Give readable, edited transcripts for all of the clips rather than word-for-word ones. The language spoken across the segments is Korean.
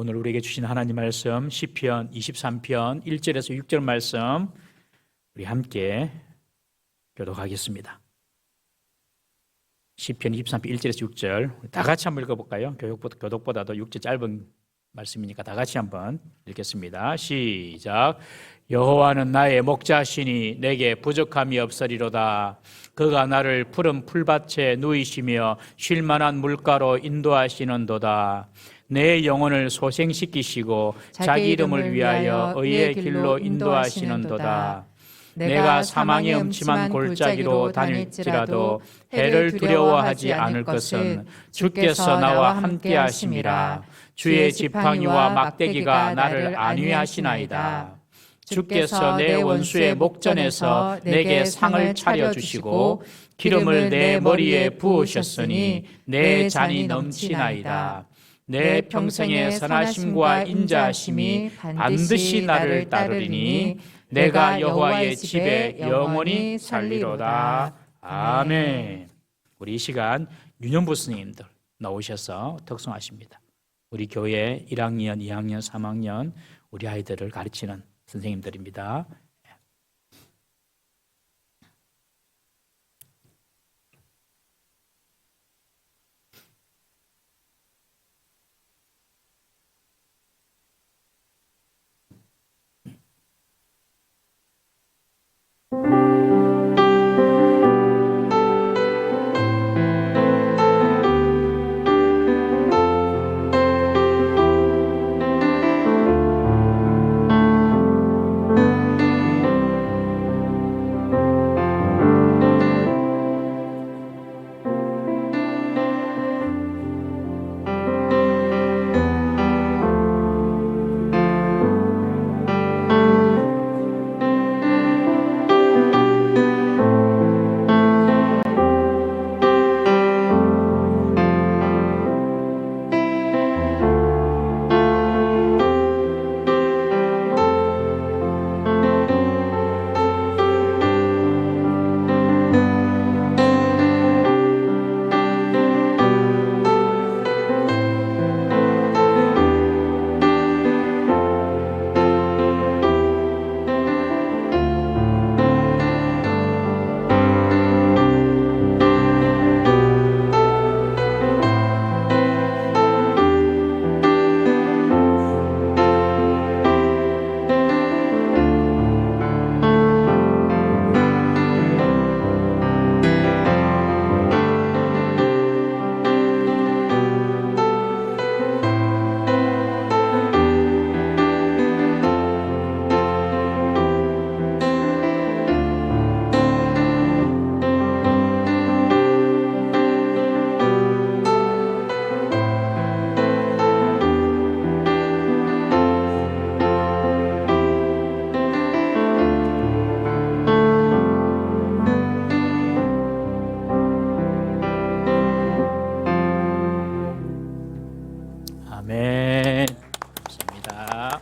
오늘 우리에게 주신 하나님 말씀 시편 23편 1절에서 6절 말씀 우리 함께 교독하겠습니다. 시편 23편 1절에서 6절 다 같이 한번 읽어볼까요? 교독보다도 6절 짧은 말씀이니까 다 같이 한번 읽겠습니다. 시작. 여호와는 나의 목자시니 내게 부족함이 없으리로다. 그가 나를 푸른 풀밭에 누이시며 쉴만한 물가로 인도하시는도다. 내 영혼을 소생시키시고 자기 이름을 위하여 의의 길로 인도하시는도다. 내가 사망의 음침한 골짜기로 다닐지라도 해를 두려워하지 않을 것은 주께서 나와 함께 하심이라. 주의 지팡이와 막대기가 나를 안위하시나이다. 주께서 내 원수의 목전에서 내게 상을 차려주시고 기름을 내 머리에 부으셨으니 내 잔이 넘치나이다. 내 평생의 선하심과 인자하심이 반드시 나를 따르리니 내가 여호와의 집에 영원히 살리로다. 아멘. 우리 이 시간 유년부 스님들 나오셔서 특송하십니다. 우리 교회 1학년, 2학년, 3학년 우리 아이들을 가르치는 선생님들입니다. 아멘. 감사합니다.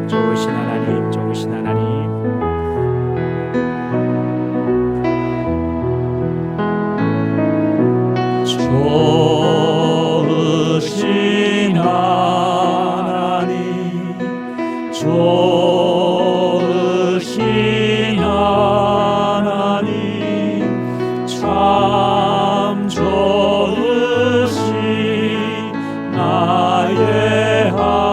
좋으신 하나님, 좋으신 하나님. 좋으신 하나님, 좋으신 하나님, 참 좋으신 나의 하나님.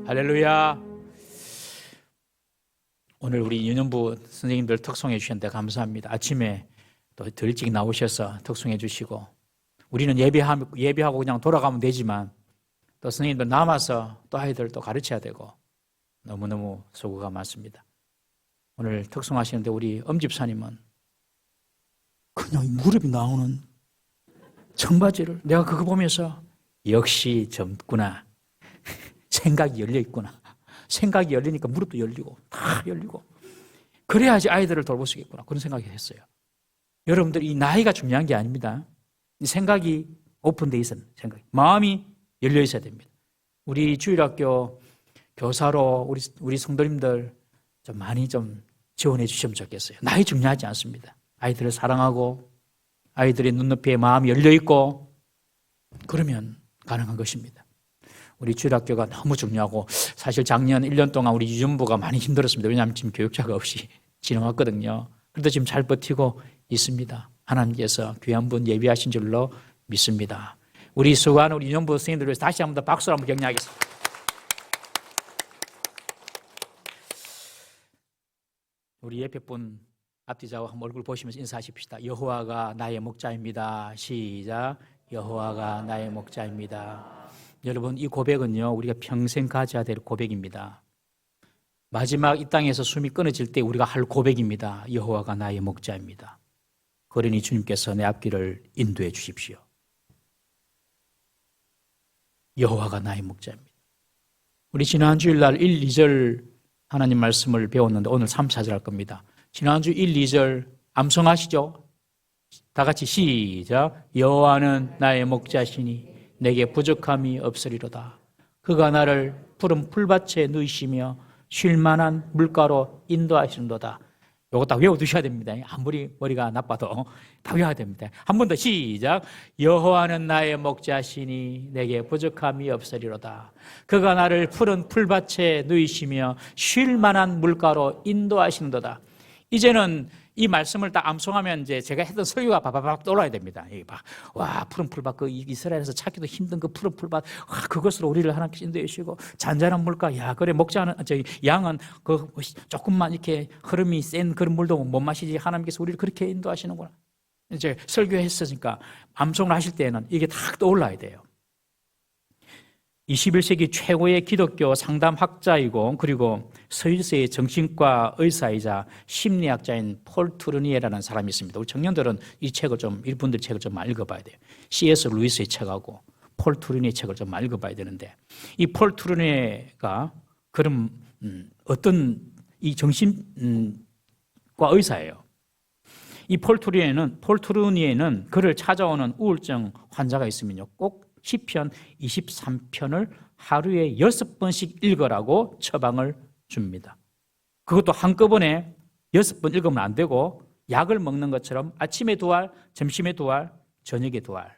할렐루야. 오늘 우리 유년부 선생님들 특송해 주셨는데 감사합니다. 아침에 또 더 일찍 나오셔서 특송해 주시고, 우리는 예배하고 그냥 돌아가면 되지만 또 선생님들 남아서 또 아이들 또 가르쳐야 되고 너무너무 수고가 많습니다. 오늘 특송하시는데 우리 엄집사님은 그냥 무릎이 나오는 청바지를, 내가 그거 보면서 역시 젊구나. 생각이 열려 있구나. 생각이 열리니까 무릎도 열리고 다 열리고, 그래야지 아이들을 돌볼 수 있겠구나, 그런 생각이 했어요. 여러분들, 이 나이가 중요한 게 아닙니다. 이 생각이 오픈되어 있어야 생각, 마음이 열려 있어야 됩니다. 우리 주일학교 교사로 우리 성도님들 좀 많이 좀 지원해 주시면 좋겠어요. 나이 중요하지 않습니다. 아이들을 사랑하고 아이들의 눈높이에 마음이 열려 있고 그러면 가능한 것입니다. 우리 주일학교가 너무 중요하고, 사실 작년 1년 동안 우리 유전부가 많이 힘들었습니다. 왜냐하면 지금 교육자가 없이 지나왔거든요. 그래도 지금 잘 버티고 있습니다. 하나님께서 귀한 분 예비하신 줄로 믿습니다. 우리 수고하는 우리 유년부 선생님들을 위해서 다시 한번 더 박수로 한번 격려하겠습니다. 우리 옆에 분 앞뒤 좌우 한번 얼굴 보시면서 인사하십시다. 여호와가 나의 목자입니다. 시작. 여호와가 나의 목자입니다. 여러분, 이 고백은요, 우리가 평생 가져야 될 고백입니다. 마지막 이 땅에서 숨이 끊어질 때 우리가 할 고백입니다. 여호와가 나의 목자입니다. 그러니 주님께서 내 앞길을 인도해 주십시오. 여호와가 나의 목자입니다. 우리 지난 주일날 1, 2절 하나님 말씀을 배웠는데 오늘 3, 4절 할 겁니다. 지난주 1, 2절 암송하시죠? 다 같이 시작. 여호와는 나의 목자시니 내게 부족함이 없으리로다. 그가 나를 푸른 풀밭에 누이시며 쉴만한 물가로 인도하시는도다. 이거 다 외워두셔야 됩니다. 아무리 머리가 나빠도 다 외워야 됩니다. 한 번 더 시작. 여호와는 나의 목자시니 내게 부족함이 없으리로다. 그가 나를 푸른 풀밭에 누이시며 쉴만한 물가로 인도하시는도다. 이제는 이 말씀을 딱 암송하면 이제 제가 했던 설교가 바바박 떠올라야 됩니다. 와, 푸른 풀밭, 그 이스라엘에서 찾기도 힘든 그 푸른 풀밭, 와, 그것으로 우리를 하나님께서 인도해 주시고, 잔잔한 물가, 야, 그래, 양은 그 조금만 이렇게 흐름이 센 그런 물도 못 마시지, 하나님께서 우리를 그렇게 인도하시는구나. 이제 설교했으니까 암송을 하실 때는 이게 딱 떠올라야 돼요. 21세기 최고의 기독교 상담학자이고, 그리고 스위스의 정신과 의사이자 심리학자인 폴 투르니에라는 사람이 있습니다. 우리 청년들은 이분들 책을 좀 많이 읽어봐야 돼요. C.S. 루이스의 책하고 폴 투르니의 책을 좀 많이 읽어봐야 되는데, 이 폴 투르니에가 그런 어떤 이 정신과 의사예요. 이 폴 투르니에는 그를 찾아오는 우울증 환자가 있으면요, 꼭 시편 23편을 하루에 6번씩 읽으라고 처방을 줍니다. 그것도 한꺼번에 6번 읽으면 안 되고, 약을 먹는 것처럼 아침에 2알, 점심에 2알, 저녁에 2알.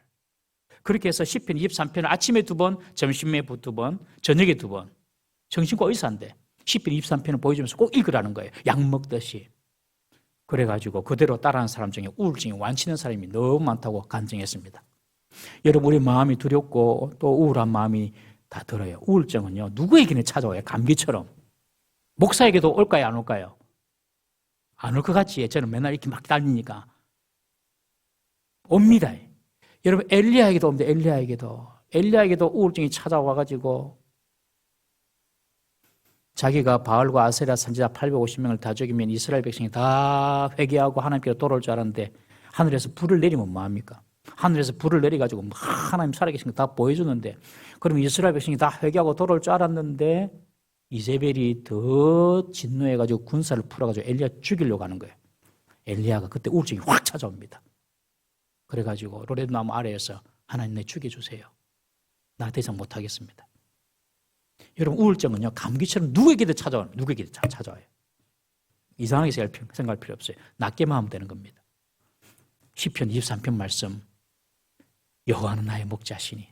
그렇게 해서 시편 23편을 아침에 2번, 점심에 2번, 저녁에 2번. 정신과 의사인데 시편 23편을 보여주면서 꼭 읽으라는 거예요. 약 먹듯이. 그래가지고 그대로 따라하는 사람 중에 우울증이 완치는 사람이 너무 많다고 간증했습니다. 여러분, 우리 마음이 두렵고 또 우울한 마음이 다 들어요. 우울증은요, 누구에게나 찾아와요. 감기처럼. 목사에게도 올까요, 안 올까요? 안 올 것 같지? 저는 맨날 이렇게 막 다니니까. 옵니다. 여러분, 엘리야에게도 옵니다. 엘리야에게도 우울증이 찾아와가지고 자기가 바알과 아세라 선지자 850명을 다 죽이면 이스라엘 백성이 다 회개하고 하나님께로 돌아올 줄 알았는데, 하늘에서 불을 내리면 뭐합니까? 하늘에서 불을 내려가지고 하나님 살아계신 거 다 보여주는데, 그러면 이스라엘 백성이 다 회개하고 돌아올 줄 알았는데, 이세벨이 더 진노해가지고 군사를 풀어가지고 엘리야 죽이려고 하는 거예요. 엘리야가 그때 우울증이 확 찾아옵니다. 그래가지고 로레드나무 아래에서 하나님, 내 죽여주세요. 나 더 이상 못하겠습니다. 여러분, 우울증은요, 감기처럼 누구에게도 찾아와요. 이상하게 생각할 필요 없어요. 낫게만 하면 되는 겁니다. 시편 23편 말씀, 여호와는 나의 목자시니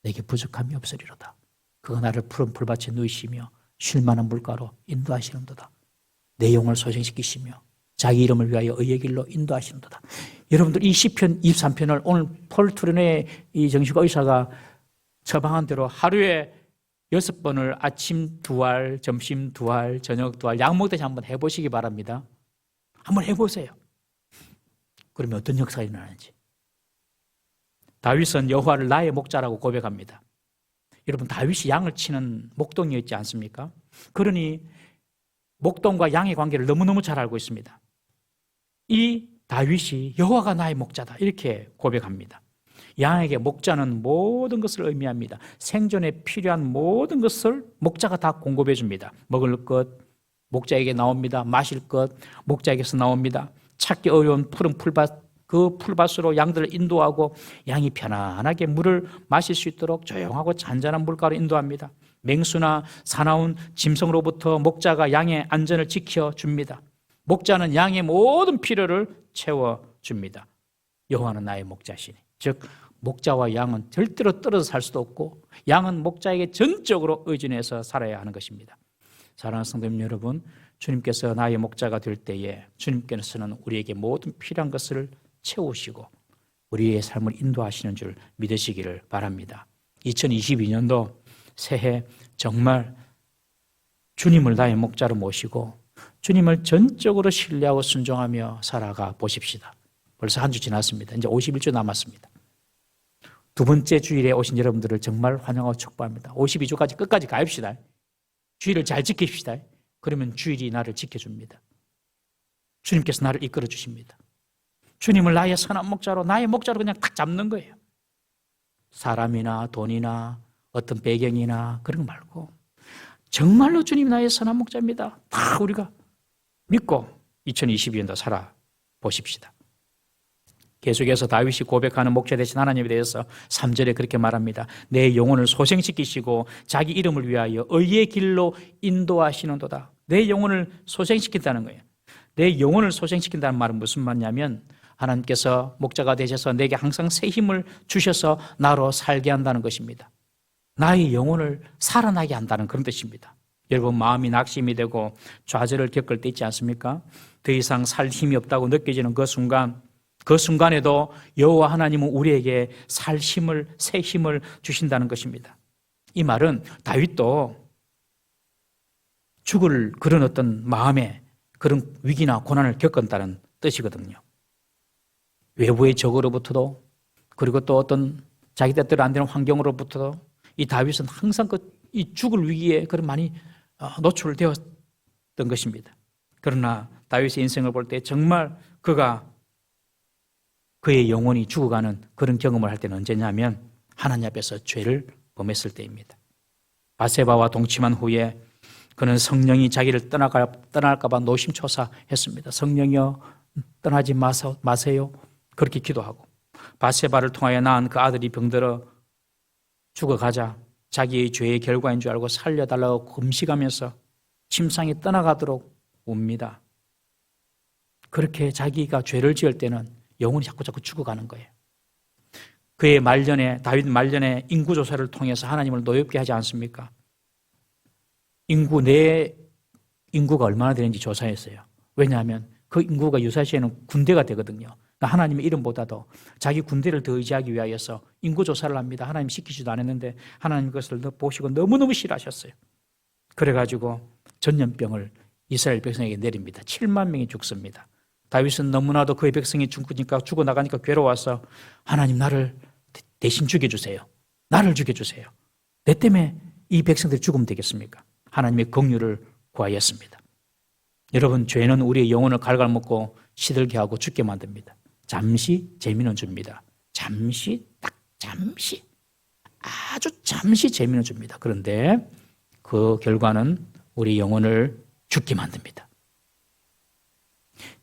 내게 부족함이 없으리로다. 그가 나를 푸른 풀밭에 누이시며 쉴만한 물가로 인도하시는도다. 내 영혼을 소생시키시며 자기 이름을 위하여 의의 길로 인도하시는도다. 여러분들, 이 시편 23편을 오늘 폴 투르네 이 정신과 의사가 처방한 대로 하루에 6번을 아침 2알, 점심 2알, 저녁 2알, 약 먹듯이 한번 해보시기 바랍니다. 한번 해보세요. 그러면 어떤 역사가 일어나는지. 다윗은 여호와를 나의 목자라고 고백합니다. 여러분, 다윗이 양을 치는 목동이었지 않습니까? 그러니 목동과 양의 관계를 너무너무 잘 알고 있습니다. 이 다윗이 여호와가 나의 목자다 이렇게 고백합니다. 양에게 목자는 모든 것을 의미합니다. 생존에 필요한 모든 것을 목자가 다 공급해 줍니다. 먹을 것 목자에게 나옵니다. 마실 것 목자에게서 나옵니다. 찾기 어려운 푸른 풀밭, 그 풀밭으로 양들을 인도하고 양이 편안하게 물을 마실 수 있도록 조용하고 잔잔한 물가로 인도합니다. 맹수나 사나운 짐승으로부터 목자가 양의 안전을 지켜줍니다. 목자는 양의 모든 필요를 채워줍니다. 여호와는 나의 목자시니, 즉 목자와 양은 절대로 떨어져 살 수도 없고 양은 목자에게 전적으로 의존해서 살아야 하는 것입니다. 사랑하는 성도님 여러분, 주님께서 나의 목자가 될 때에 주님께서는 우리에게 모든 필요한 것을 채우시고 우리의 삶을 인도하시는 줄 믿으시기를 바랍니다. 2022년도 새해 정말 주님을 나의 목자로 모시고 주님을 전적으로 신뢰하고 순종하며 살아가 보십시다. 벌써 한 주 지났습니다. 이제 51주 남았습니다. 두 번째 주일에 오신 여러분들을 정말 환영하고 축복합니다. 52주까지 끝까지 가입시다. 주일을 잘 지킵시다. 그러면 주일이 나를 지켜줍니다. 주님께서 나를 이끌어 주십니다. 주님을 나의 선한 목자로, 나의 목자로 그냥 딱 잡는 거예요. 사람이나 돈이나 어떤 배경이나 그런 거 말고 정말로 주님이 나의 선한 목자입니다. 다 우리가 믿고 2022년도 살아보십시다. 계속해서 다윗이 고백하는 목자 되신 하나님에 대해서 3절에 그렇게 말합니다. 내 영혼을 소생시키시고 자기 이름을 위하여 의의 길로 인도하시는도다. 내 영혼을 소생시킨다는 거예요. 내 영혼을 소생시킨다는 말은 무슨 말이냐면 하나님께서 목자가 되셔서 내게 항상 새 힘을 주셔서 나로 살게 한다는 것입니다. 나의 영혼을 살아나게 한다는 그런 뜻입니다. 여러분, 마음이 낙심이 되고 좌절을 겪을 때 있지 않습니까? 더 이상 살 힘이 없다고 느껴지는 그 순간에도 여호와 하나님은 우리에게 살 힘을, 새 힘을 주신다는 것입니다. 이 말은 다윗도 죽을 그런 어떤 마음에 그런 위기나 고난을 겪었다는 뜻이거든요. 외부의 적으로부터도, 그리고 또 어떤 자기 뜻대로 안 되는 환경으로부터도 이 다윗은 항상 이 죽을 위기에 그런 많이 노출되었던 것입니다. 그러나 다윗의 인생을 볼 때 정말 그의 영혼이 죽어가는 그런 경험을 할 때는 언제냐면 하나님 앞에서 죄를 범했을 때입니다. 바세바와 동침한 후에 그는 성령이 자기를 떠날까 봐 노심초사했습니다. 성령이여 떠나지 마세요. 그렇게 기도하고 바세바를 통하여 낳은 그 아들이 병들어 죽어가자 자기의 죄의 결과인 줄 알고 살려달라고 금식하면서 침상에 떠나가도록 웁니다. 그렇게 자기가 죄를 지을 때는 영혼이 자꾸 죽어가는 거예요. 그의 말년에, 다윗 말년에 인구조사를 통해서 하나님을 노엽게 하지 않습니까? 내 인구가 얼마나 되는지 조사했어요. 왜냐하면 그 인구가 유사시에는 군대가 되거든요. 그러니까 하나님의 이름보다도 자기 군대를 더 의지하기 위하여서 인구조사를 합니다. 하나님 시키지도 않았는데 하나님 그것을 보시고 너무너무 싫어하셨어요. 그래가지고 전염병을 이스라엘 백성에게 내립니다. 7만 명이 죽습니다. 다윗은 너무나도 그의 백성이 죽어나가니까 괴로워서 하나님 나를 대신 죽여주세요. 나를 죽여주세요. 내 때문에 이 백성들이 죽으면 되겠습니까? 하나님의 긍휼을 구하였습니다. 여러분, 죄는 우리의 영혼을 갉아먹고 시들게 하고 죽게 만듭니다. 잠시 재미는 줍니다. 잠시, 아주 잠시 재미는 줍니다. 그런데 그 결과는 우리 영혼을 죽게 만듭니다.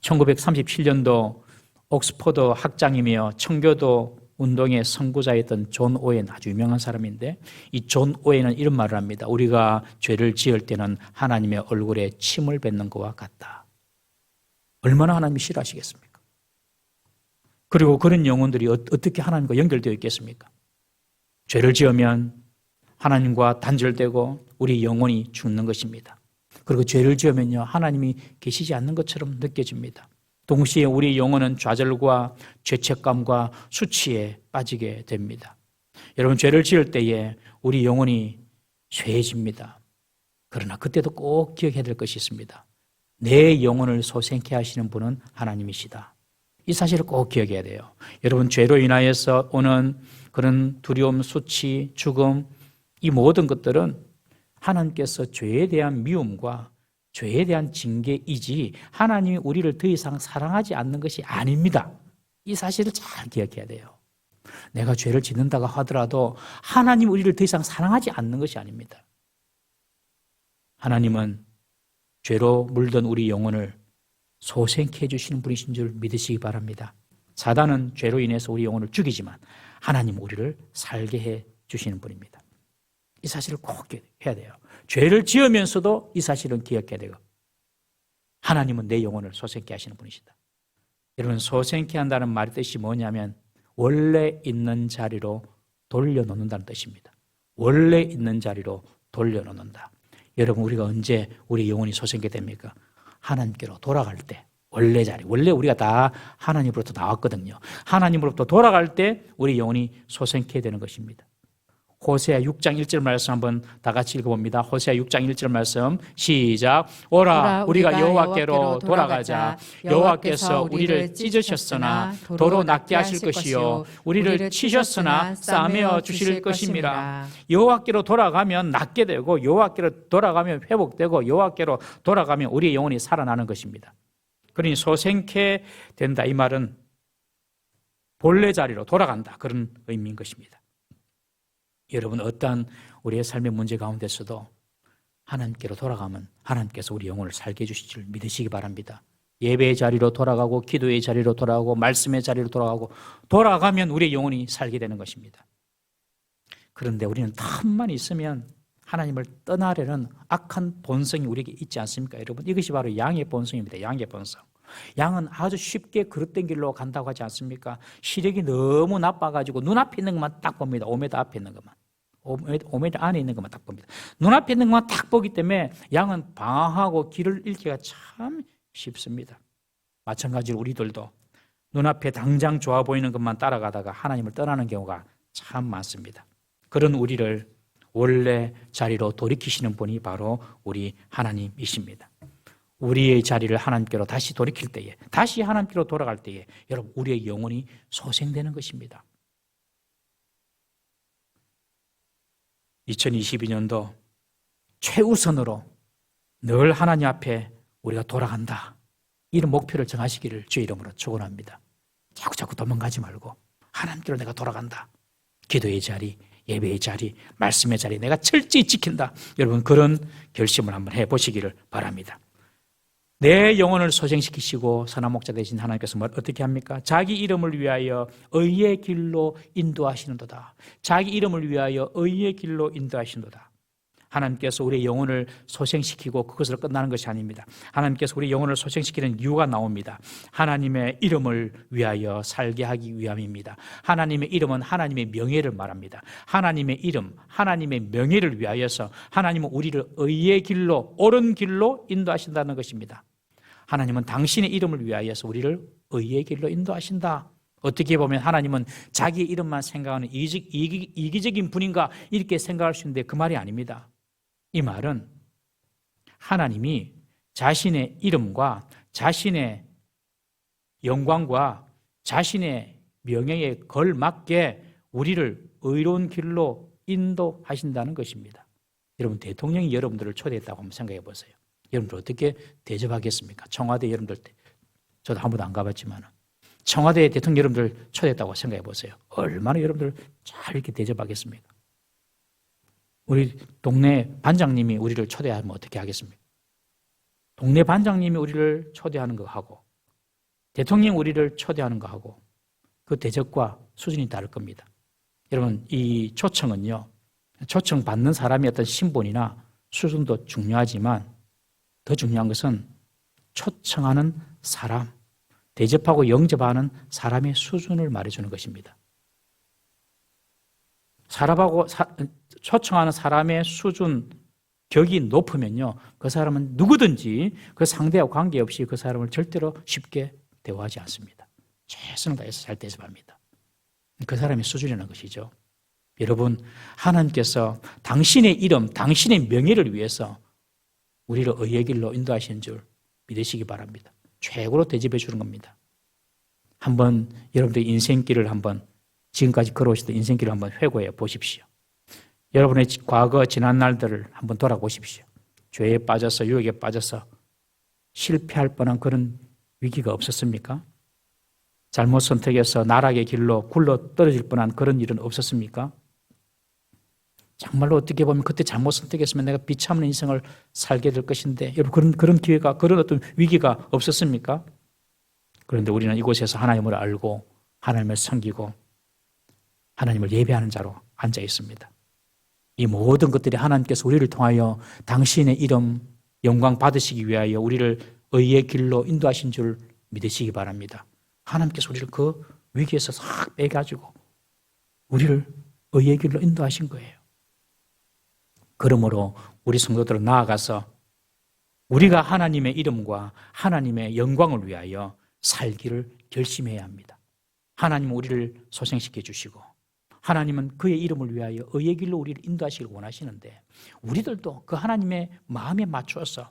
1937년도 옥스퍼드 학장이며 청교도 운동의 선구자였던 존 오웬, 아주 유명한 사람인데 이 존 오웬은 이런 말을 합니다. 우리가 죄를 지을 때는 하나님의 얼굴에 침을 뱉는 것과 같다. 얼마나 하나님이 싫어하시겠습니까? 그리고 그런 영혼들이 어떻게 하나님과 연결되어 있겠습니까? 죄를 지으면 하나님과 단절되고 우리 영혼이 죽는 것입니다. 그리고 죄를 지으면요, 하나님이 계시지 않는 것처럼 느껴집니다. 동시에 우리 영혼은 좌절과 죄책감과 수치에 빠지게 됩니다. 여러분, 죄를 지을 때에 우리 영혼이 쇠해집니다. 그러나 그때도 꼭 기억해야 될 것이 있습니다. 내 영혼을 소생케 하시는 분은 하나님이시다. 이 사실을 꼭 기억해야 돼요. 여러분, 죄로 인하여서 오는 그런 두려움, 수치, 죽음, 이 모든 것들은 하나님께서 죄에 대한 미움과 죄에 대한 징계이지 하나님이 우리를 더 이상 사랑하지 않는 것이 아닙니다. 이 사실을 잘 기억해야 돼요. 내가 죄를 짓는다고 하더라도 하나님 우리를 더 이상 사랑하지 않는 것이 아닙니다. 하나님은 죄로 물든 우리 영혼을 소생케 해주시는 분이신 줄 믿으시기 바랍니다. 사단은 죄로 인해서 우리 영혼을 죽이지만 하나님은 우리를 살게 해주시는 분입니다. 이 사실을 꼭 해야 돼요. 죄를 지으면서도 이 사실은 기억해야 돼요. 하나님은 내 영혼을 소생케 하시는 분이시다. 여러분, 소생케 한다는 말의 뜻이 뭐냐면 원래 있는 자리로 돌려놓는다는 뜻입니다. 원래 있는 자리로 돌려놓는다. 여러분, 우리가 언제 우리 영혼이 소생케 됩니까? 하나님께로 돌아갈 때, 원래 자리, 원래 우리가 다 하나님으로부터 나왔거든요. 하나님으로부터 돌아갈 때 우리 영혼이 소생케 되는 것입니다. 호세아 6장 1절 말씀 한번 다 같이 읽어봅니다. 호세아 6장 1절 말씀 시작. 오라 우리가 여호와께로 돌아가자. 여호와께서 우리를 찢으셨으나 도로 낫게 하실 것이요 우리를 치셨으나 싸매어 주실 것임이라. 여호와께로 돌아가면 낫게 되고 여호와께로 돌아가면 회복되고 여호와께로 돌아가면 우리의 영혼이 살아나는 것입니다. 그러니 소생케 된다 이 말은 본래 자리로 돌아간다 그런 의미인 것입니다. 여러분, 어떠한 우리의 삶의 문제 가운데서도 하나님께로 돌아가면 하나님께서 우리 영혼을 살게 해주실 줄 믿으시기 바랍니다. 예배의 자리로 돌아가고 기도의 자리로 돌아가고 말씀의 자리로 돌아가면 우리의 영혼이 살게 되는 것입니다. 그런데 우리는 탐만 있으면 하나님을 떠나려는 악한 본성이 우리에게 있지 않습니까? 여러분, 이것이 바로 양의 본성입니다. 양의 본성. 양은 아주 쉽게 그릇된 길로 간다고 하지 않습니까? 시력이 너무 나빠가지고 눈앞에 있는 것만 딱 봅니다. 5m 앞에 있는 것만. 5m 안에 있는 것만 딱 봅니다. 눈앞에 있는 것만 딱 보기 때문에 양은 방황하고 길을 잃기가 참 쉽습니다. 마찬가지로 우리들도 눈앞에 당장 좋아 보이는 것만 따라가다가 하나님을 떠나는 경우가 참 많습니다. 그런 우리를 원래 자리로 돌이키시는 분이 바로 우리 하나님이십니다. 우리의 자리를 하나님께로 다시 돌이킬 때에, 다시 하나님께로 돌아갈 때에 여러분, 우리의 영혼이 소생되는 것입니다. 2022년도 최우선으로 늘 하나님 앞에 우리가 돌아간다, 이런 목표를 정하시기를 주의 이름으로 축원합니다. 자꾸 도망가지 말고 하나님께로 내가 돌아간다. 기도의 자리, 예배의 자리, 말씀의 자리 내가 철저히 지킨다. 여러분, 그런 결심을 한번 해보시기를 바랍니다. 내 영혼을 소생시키시고 선한 목자 되신 하나님께서 어떻게 합니까? 자기 이름을 위하여 의의 길로 인도하시는도다. 자기 이름을 위하여 의의 길로 인도하시는도다. 하나님께서 우리의 영혼을 소생시키고 그것으로 끝나는 것이 아닙니다. 하나님께서 우리 영혼을 소생시키는 이유가 나옵니다. 하나님의 이름을 위하여 살게 하기 위함입니다. 하나님의 이름은 하나님의 명예를 말합니다. 하나님의 이름, 하나님의 명예를 위하여서 하나님은 우리를 의의 길로, 옳은 길로 인도하신다는 것입니다. 하나님은 당신의 이름을 위하여서 우리를 의의 길로 인도하신다. 어떻게 보면 하나님은 자기의 이름만 생각하는 이기적인 분인가 이렇게 생각할 수 있는데 그 말이 아닙니다. 이 말은 하나님이 자신의 이름과 자신의 영광과 자신의 명예에 걸맞게 우리를 의로운 길로 인도하신다는 것입니다. 여러분, 대통령이 여러분들을 초대했다고 한번 생각해 보세요. 여러분들 어떻게 대접하겠습니까? 청와대 여러분들, 저도 한 번도 안 가봤지만 청와대 대통령 여러분들 초대했다고 생각해 보세요. 얼마나 여러분들 잘 이렇게 대접하겠습니까? 우리 동네 반장님이 우리를 초대하면 어떻게 하겠습니까? 동네 반장님이 우리를 초대하는 거 하고 대통령이 우리를 초대하는 거 하고 그 대접과 수준이 다를 겁니다. 여러분, 이 초청은요, 초청 받는 사람의 어떤 신분이나 수준도 중요하지만 더 중요한 것은 초청하는 사람, 대접하고 영접하는 사람의 수준을 말해주는 것입니다. 초청하는 사람의 수준, 격이 높으면요, 그 사람은 누구든지 그 상대와 관계없이 그 사람을 절대로 쉽게 대우하지 않습니다. 최선을 다해서 잘 대접합니다. 그 사람의 수준이라는 것이죠. 여러분, 하나님께서 당신의 이름, 당신의 명예를 위해서 우리를 의의 길로 인도하시는 줄 믿으시기 바랍니다. 최고로 대접해 주는 겁니다. 한번 여러분들의 인생길을 한번 지금까지 걸어오셨던 인생길을 한번 회고해 보십시오. 여러분의 과거 지난 날들을 한번 돌아보십시오. 죄에 빠져서 유혹에 빠져서 실패할 뻔한 그런 위기가 없었습니까? 잘못 선택해서 나락의 길로 굴러 떨어질 뻔한 그런 일은 없었습니까? 정말로 어떻게 보면 그때 잘못 선택했으면 내가 비참한 인생을 살게 될 것인데 여러분 그런 기회가 그런 어떤 위기가 없었습니까? 그런데 우리는 이곳에서 하나님을 알고 하나님을 섬기고 하나님을 예배하는 자로 앉아 있습니다. 이 모든 것들이 하나님께서 우리를 통하여 당신의 이름 영광 받으시기 위하여 우리를 의의 길로 인도하신 줄 믿으시기 바랍니다. 하나님께서 우리를 그 위기에서 싹 빼가지고 우리를 의의 길로 인도하신 거예요. 그러므로 우리 성도들은 나아가서 우리가 하나님의 이름과 하나님의 영광을 위하여 살기를 결심해야 합니다. 하나님은 우리를 소생시켜 주시고 하나님은 그의 이름을 위하여 의의 길로 우리를 인도하시길 원하시는데 우리들도 그 하나님의 마음에 맞추어서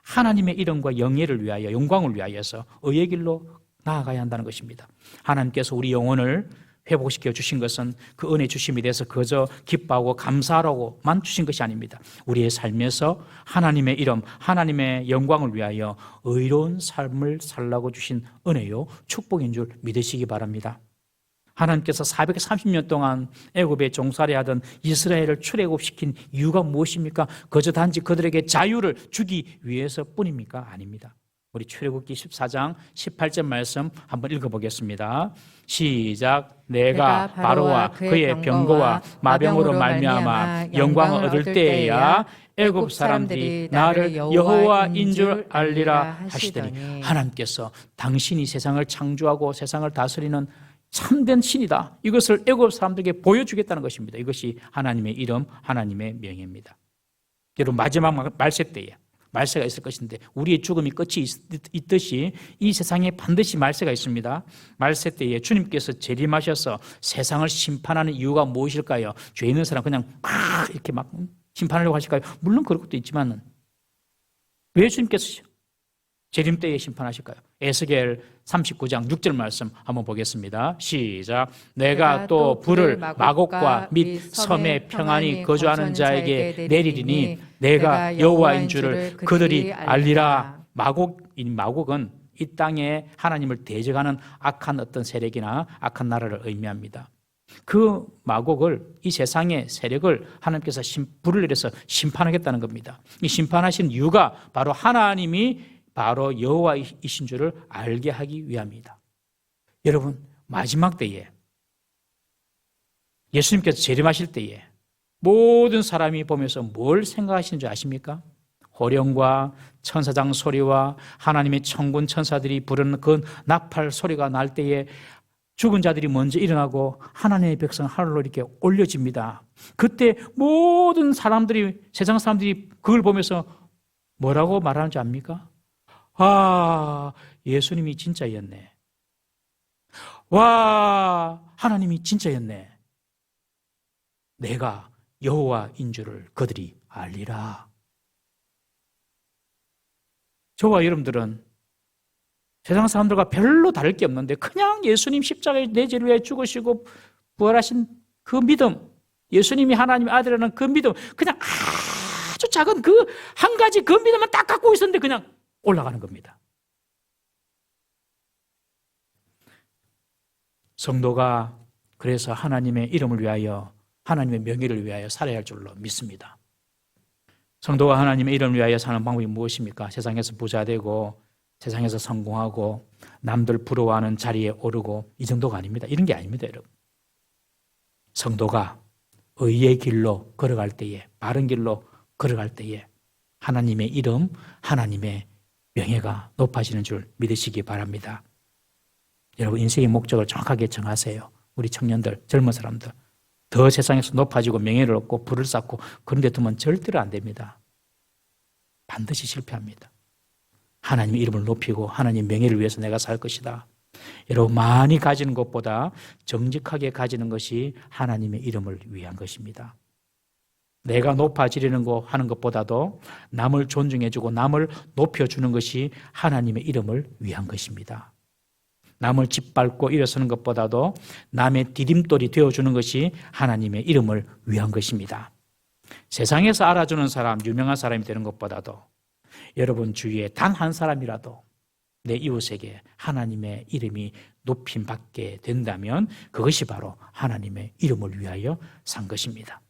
하나님의 이름과 영예를 위하여 영광을 위하여서 의의 길로 나아가야 한다는 것입니다. 하나님께서 우리 영혼을 회복시켜 주신 것은 그 은혜 주심에 대해서 그저 기뻐하고 감사하라고만 주신 것이 아닙니다. 우리의 삶에서 하나님의 이름, 하나님의 영광을 위하여 의로운 삶을 살라고 주신 은혜요 축복인 줄 믿으시기 바랍니다. 하나님께서 430년 동안 애굽에 종살이하던 이스라엘을 출애굽시킨 이유가 무엇입니까? 그저 단지 그들에게 자유를 주기 위해서뿐입니까? 아닙니다. 우리 출애굽기 14장 18절 말씀 한번 읽어보겠습니다. 시작. 내가 바로와 그의 병거와 마병으로 말미암아 영광을 얻을 때에야 애굽 사람들이 나를 여호와인 줄 알리라 하시더니 하나님께서 당신이 세상을 창조하고 세상을 다스리는 참된 신이다. 이것을 애굽 사람들에게 보여주겠다는 것입니다. 이것이 하나님의 이름, 하나님의 명예입니다. 여러분 마지막 말세 때에 말세가 있을 것인데 우리의 죽음이 끝이 있듯이 이 세상에 반드시 말세가 있습니다. 말세 때에 주님께서 재림하셔서 세상을 심판하는 이유가 무엇일까요? 죄 있는 사람 그냥 막 이렇게 막 심판하려고 하실까요? 물론 그럴 것도 있지만 왜 주님께서 재림 때에 심판하실까요? 에스겔 39장 6절 말씀 한번 보겠습니다. 시작. 내가 또 불을 마곡과 및 섬에 평안히 거주하는 자에게 내리리니 내가 여호와인 줄을 그들이 알리라. 마곡은 이 땅에 하나님을 대적하는 악한 어떤 세력이나 악한 나라를 의미합니다. 그 마곡을 이 세상의 세력을 하나님께서 불을 내려서 심판하겠다는 겁니다. 이 심판하신 이유가 바로 하나님이 바로 여호와이신 줄을 알게 하기 위함이다. 여러분 마지막 때에 예수님께서 재림하실 때에 모든 사람이 보면서 뭘 생각하시는 줄 아십니까? 호령과 천사장 소리와 하나님의 천군 천사들이 부르는 그 나팔 소리가 날 때에 죽은 자들이 먼저 일어나고 하나님의 백성 하늘로 이렇게 올려집니다. 그때 모든 사람들이 세상 사람들이 그걸 보면서 뭐라고 말하는 줄 압니까? 아, 예수님이 진짜였네. 와, 하나님이 진짜였네. 내가 여호와인 줄을 그들이 알리라. 저와 여러분들은 세상 사람들과 별로 다를 게 없는데 그냥 예수님 십자가에 내 죄를 위해 죽으시고 부활하신 그 믿음, 예수님이 하나님의 아들이라는 그 믿음, 그냥 아주 작은 그 한 가지 그 믿음만 딱 갖고 있었는데 그냥 올라가는 겁니다. 성도가 그래서 하나님의 이름을 위하여 하나님의 명예를 위하여 살아야 할 줄로 믿습니다. 성도가 하나님의 이름을 위하여 사는 방법이 무엇입니까? 세상에서 부자 되고 세상에서 성공하고 남들 부러워하는 자리에 오르고 이 정도가 아닙니다. 이런 게 아닙니다, 여러분. 성도가 의의 길로 걸어갈 때에 바른 길로 걸어갈 때에 하나님의 이름, 하나님의 명예가 높아지는 줄 믿으시기 바랍니다. 여러분 인생의 목적을 정확하게 정하세요. 우리 청년들, 젊은 사람들 더 세상에서 높아지고 명예를 얻고 부를 쌓고 그런 데 두면 절대로 안 됩니다. 반드시 실패합니다. 하나님의 이름을 높이고 하나님의 명예를 위해서 내가 살 것이다. 여러분, 많이 가지는 것보다 정직하게 가지는 것이 하나님의 이름을 위한 것입니다. 내가 높아지려는 거 하는 것보다도 남을 존중해주고 남을 높여주는 것이 하나님의 이름을 위한 것입니다. 남을 짓밟고 일어서는 것보다도 남의 디딤돌이 되어주는 것이 하나님의 이름을 위한 것입니다. 세상에서 알아주는 사람, 유명한 사람이 되는 것보다도 여러분 주위에 단 한 사람이라도 내 이웃에게 하나님의 이름이 높임 받게 된다면 그것이 바로 하나님의 이름을 위하여 산 것입니다.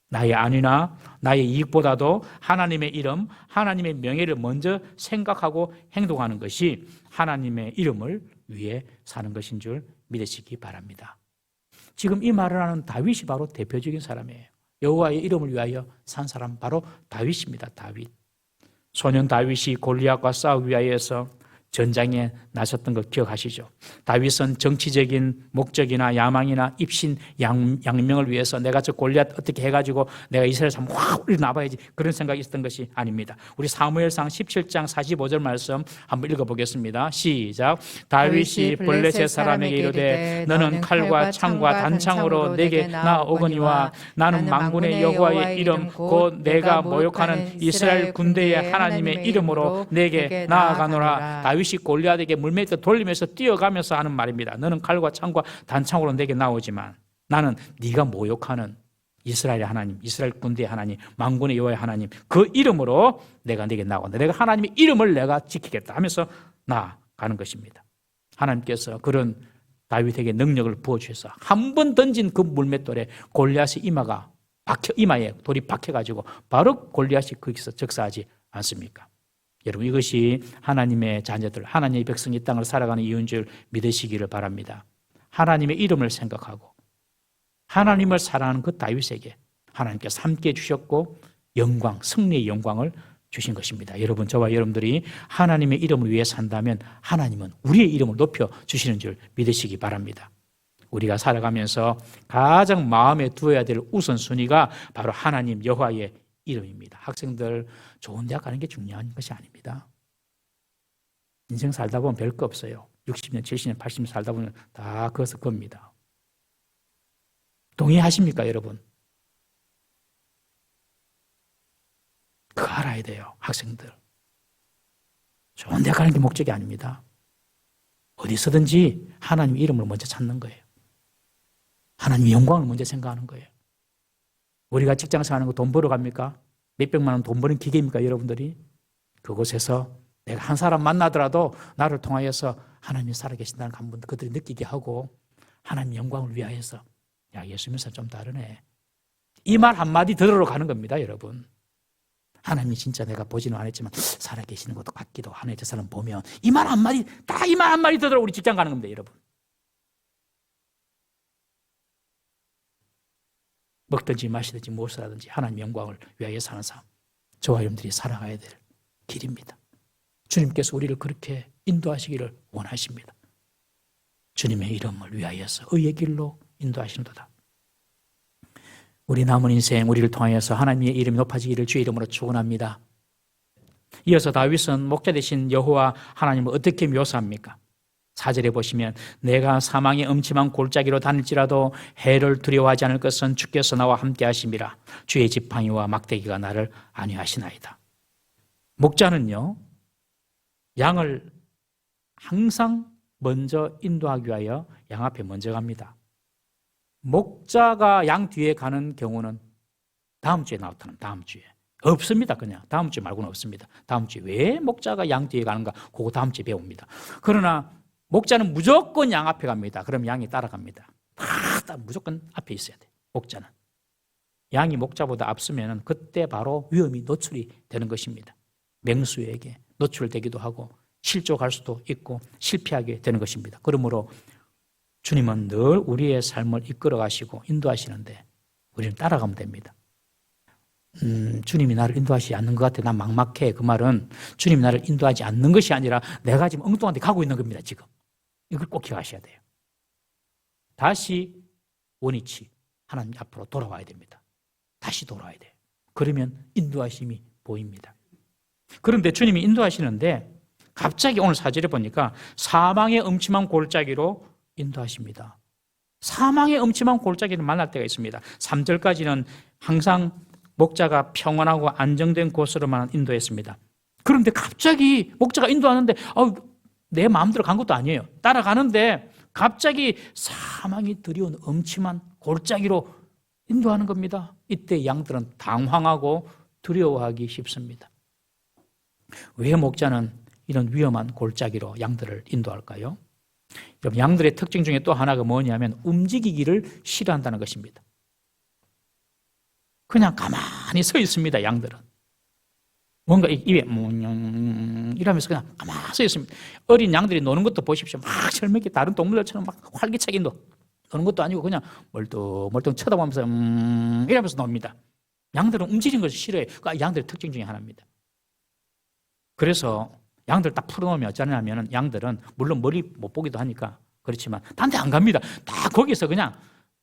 나의 안위나 나의 이익보다도 하나님의 이름, 하나님의 명예를 먼저 생각하고 행동하는 것이 하나님의 이름을 위해 사는 것인 줄 믿으시기 바랍니다. 지금 이 말을 하는 다윗이 바로 대표적인 사람이에요. 여호와의 이름을 위하여 산 사람 바로 다윗입니다. 다윗. 소년 다윗이 골리앗과 싸우기 위하여서 전장에 나섰던 거 기억하시죠? 다윗은 정치적인 목적이나 야망이나 입신, 양명을 위해서 내가 저 골리앗 어떻게 해가지고 내가 이스라엘 사람 확 나봐야지 그런 생각이 있었던 것이 아닙니다. 우리 사무엘상 17장 45절 말씀 한번 읽어보겠습니다. 시작. 다윗이 블레셋 사람에게 이르되 너는 칼과 창과 단창으로 내게 나오거니와 나는 만군의 여호와의 이름 곧 내가 모욕하는 이스라엘 군대의 하나님의 이름으로 내게 나아가노라. 다윗이 골리앗에게 물매트 돌리면서 뛰어가면서 하는 말입니다. 너는 칼과 창과 단창으로 내게 나오지만 나는 네가 모욕하는 이스라엘의 하나님, 이스라엘 군대의 하나님, 만군의 여호와의 하나님 그 이름으로 내가 내게 나온다. 내가 하나님의 이름을 내가 지키겠다 하면서 나아가는 것입니다. 하나님께서 그런 다윗에게 능력을 부어주셔서 한 번 던진 그 물맷돌에 골리앗의 이마에 돌이 박혀가지고 바로 골리앗이 거기서 적사하지 않습니까? 여러분, 이것이 하나님의 자녀들, 하나님의 백성이 이 땅을 살아가는 이유인 줄 믿으시기를 바랍니다. 하나님의 이름을 생각하고 하나님을 사랑하는 그 다윗에게 하나님께서 함께 주셨고 영광, 승리의 영광을 주신 것입니다. 여러분, 저와 여러분들이 하나님의 이름을 위해 산다면 하나님은 우리의 이름을 높여 주시는 줄 믿으시기 바랍니다. 우리가 살아가면서 가장 마음에 두어야 될 우선순위가 바로 하나님 여호와의 이름입니다. 학생들 좋은 대학 가는 게 중요한 것이 아닙니다. 인생 살다 보면 별거 없어요. 60년, 70년, 80년 살다 보면 다 그것을 겁니다. 동의하십니까, 여러분? 그거 알아야 돼요, 학생들. 좋은 대학 가는 게 목적이 아닙니다. 어디서든지 하나님의 이름을 먼저 찾는 거예요. 하나님의 영광을 먼저 생각하는 거예요. 우리가 직장생활 하는 거 돈 벌어 갑니까? 몇백만 원 돈 버는 기계입니까, 여러분들이? 그곳에서 내가 한 사람 만나더라도 나를 통하여서 하나님이 살아계신다는 걸 한번 그들이 느끼게 하고 하나님의 영광을 위하여서 야, 예수 믿는 사람 좀 다르네. 이 말 한마디 들으러 가는 겁니다, 여러분. 하나님이 진짜 내가 보지는 않았지만 살아계시는 것도 같기도 하네. 저 사람 보면 이 말 한마디, 딱 이 말 한마디 들으러 우리 직장 가는 겁니다, 여러분. 먹든지 마시든지 무엇을 하든지 하나님의 영광을 위하여 사는 삶, 저와 여러분들이 살아가야 될 길입니다. 주님께서 우리를 그렇게 인도하시기를 원하십니다. 주님의 이름을 위하여서 의의 길로 인도하시는도다. 우리 남은 인생 우리를 통하여서 하나님의 이름이 높아지기를 주의 이름으로 축원합니다. 이어서 다윗은 목자 되신 여호와 하나님을 어떻게 묘사합니까? 4절에 보시면 내가 사망의 음침한 골짜기로 다닐지라도 해를 두려워하지 않을 것은 주께서 나와 함께 하심이라. 주의 지팡이와 막대기가 나를 안위하시나이다. 목자는요, 양을 항상 먼저 인도하기 위하여 양 앞에 먼저 갑니다. 목자가 양 뒤에 가는 경우는 다음 주에 나왔다는 다음 주에 없습니다. 그냥 다음 주 말고는 없습니다. 다음 주에 왜 목자가 양 뒤에 가는가 그거 다음 주에 배웁니다. 그러나 목자는 무조건 양 앞에 갑니다. 그럼 양이 따라갑니다. 다 무조건 앞에 있어야 돼요. 목자는. 양이 목자보다 앞서면 그때 바로 위험이 노출이 되는 것입니다. 맹수에게 노출되기도 하고 실족할 수도 있고 실패하게 되는 것입니다. 그러므로 주님은 늘 우리의 삶을 이끌어 가시고 인도하시는데 우리는 따라가면 됩니다. 주님이 나를 인도하시지 않는 것 같아. 난 막막해. 그 말은 주님이 나를 인도하지 않는 것이 아니라 내가 지금 엉뚱한 데 가고 있는 겁니다. 지금. 이걸 꼭 기억하셔야 돼요. 다시 원위치 하나님 앞으로 돌아와야 됩니다. 다시 돌아와야 돼요. 그러면 인도하심이 보입니다. 그런데 주님이 인도하시는데 갑자기 오늘 사절에 보니까 사망의 음침한 골짜기로 인도하십니다. 사망의 음침한 골짜기를 만날 때가 있습니다. 3절까지는 항상 목자가 평안하고 안정된 곳으로만 인도했습니다. 그런데 갑자기 목자가 인도하는데 내 마음대로 간 것도 아니에요. 따라가는데 갑자기 사망이 드리운 음침한 골짜기로 인도하는 겁니다. 이때 양들은 당황하고 두려워하기 쉽습니다. 왜 목자는 이런 위험한 골짜기로 양들을 인도할까요? 여러분, 양들의 특징 중에 또 하나가 뭐냐면 움직이기를 싫어한다는 것입니다. 그냥 가만히 서 있습니다. 양들은 뭔가 입에 이러면서 그냥 가만히 서 있습니다. 어린 양들이 노는 것도 보십시오. 막 철먹게 다른 동물들처럼 막 활기차게 노는 것도 아니고 그냥 멀뚱멀뚱 쳐다보면서 이러면서 놉니다. 양들은 움직이는 것을 싫어해요. 그 양들의 특징 중에 하나입니다. 그래서 양들 딱 풀어놓으면 어쩌냐면 양들은 물론 머리 못 보기도 하니까 그렇지만 딴 데 안 갑니다. 다 거기서 그냥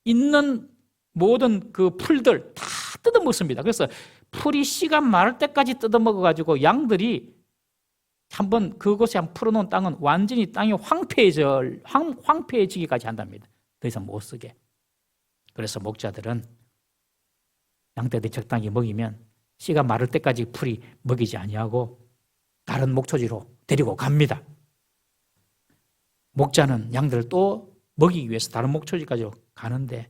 있는 모든 그 풀들 다 뜯어먹습니다. 그래서 풀이 씨가 마를 때까지 뜯어먹어가지고 양들이 한번 그곳에 한 풀어놓은 땅은 완전히 땅이 황폐해지기까지 한답니다. 더 이상 못 쓰게. 그래서 목자들은 양떼들이 적당히 먹이면 씨가 마를 때까지 풀이 먹이지 아니하고 다른 목초지로 데리고 갑니다. 목자는 양들을 또 먹이기 위해서 다른 목초지까지 가는데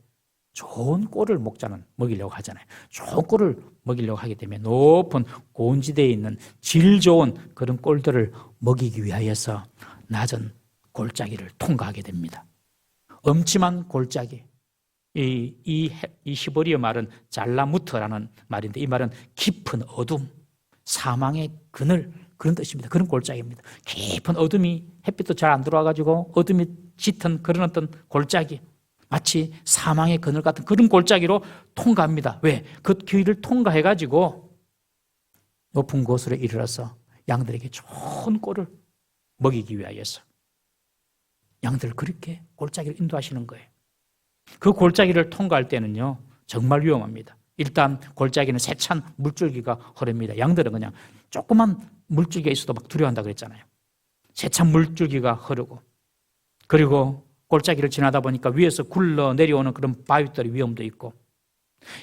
좋은 꼴을 목자는 먹이려고 하잖아요. 좋은 꼴을 먹이려고 하게 되면 높은 고운 지대에 있는 질 좋은 그런 꼴들을 먹이기 위하여서 낮은 골짜기를 통과하게 됩니다. 엄침한 골짜기. 이 히브리어 말은 잘라무트라는 말인데 이 말은 깊은 어둠, 사망의 그늘 그런 뜻입니다. 그런 골짜기입니다. 깊은 어둠이 햇빛도 잘 안 들어와가지고 어둠이 짙은 그런 어떤 골짜기, 마치 사망의 그늘 같은 그런 골짜기로 통과합니다. 왜? 그 길을 통과해가지고 높은 곳으로 이르러서 양들에게 좋은 꼴을 먹이기 위하여서 양들을 그렇게 골짜기를 인도하시는 거예요. 그 골짜기를 통과할 때는요 정말 위험합니다. 일단 골짜기는 세찬 물줄기가 흐릅니다. 양들은 그냥 조그만 물줄기가 있어도 막 두려워한다 그랬잖아요. 세찬 물줄기가 흐르고 그리고 골짜기를 지나다 보니까 위에서 굴러 내려오는 그런 바위들의 위험도 있고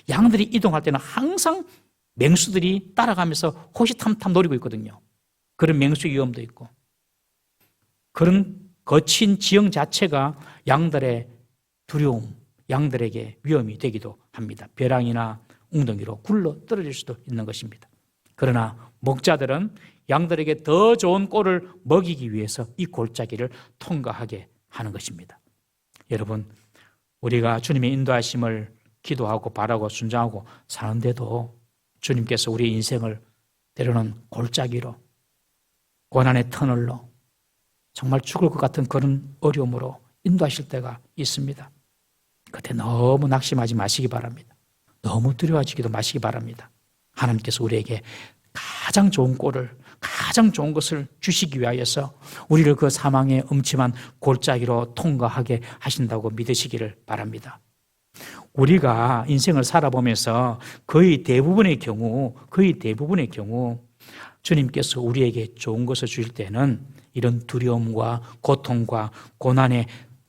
양들이 이동할 때는 항상 맹수들이 따라가면서 호시탐탐 노리고 있거든요. 그런 맹수 위험도 있고 그런 거친 지형 자체가 양들의 두려움, 양들에게 위험이 되기도 합니다. 벼랑이나 웅덩이로 굴러 떨어질 수도 있는 것입니다. 그러나 목자들은 양들에게 더 좋은 꼴을 먹이기 위해서 이 골짜기를 통과하게 하는 것입니다. 여러분, 우리가 주님의 인도하심을 기도하고 바라고 순종하고 사는데도 주님께서 우리의 인생을 때로는 골짜기로, 고난의 터널로, 정말 죽을 것 같은 그런 어려움으로 인도하실 때가 있습니다. 그때 너무 낙심하지 마시기 바랍니다. 너무 두려워하지기도 마시기 바랍니다. 하나님께서 우리에게 가장 좋은 꼴을, 가장 좋은 것을 주시기 위하여서 우리를 그 사망의 음침한 골짜기로 통과하게 하신다고 믿으시기를 바랍니다. 우리가 인생을 살아보면서 거의 대부분의 경우 주님께서 우리에게 좋은 것을 주실 때는 이런 두려움과 고통과 고난의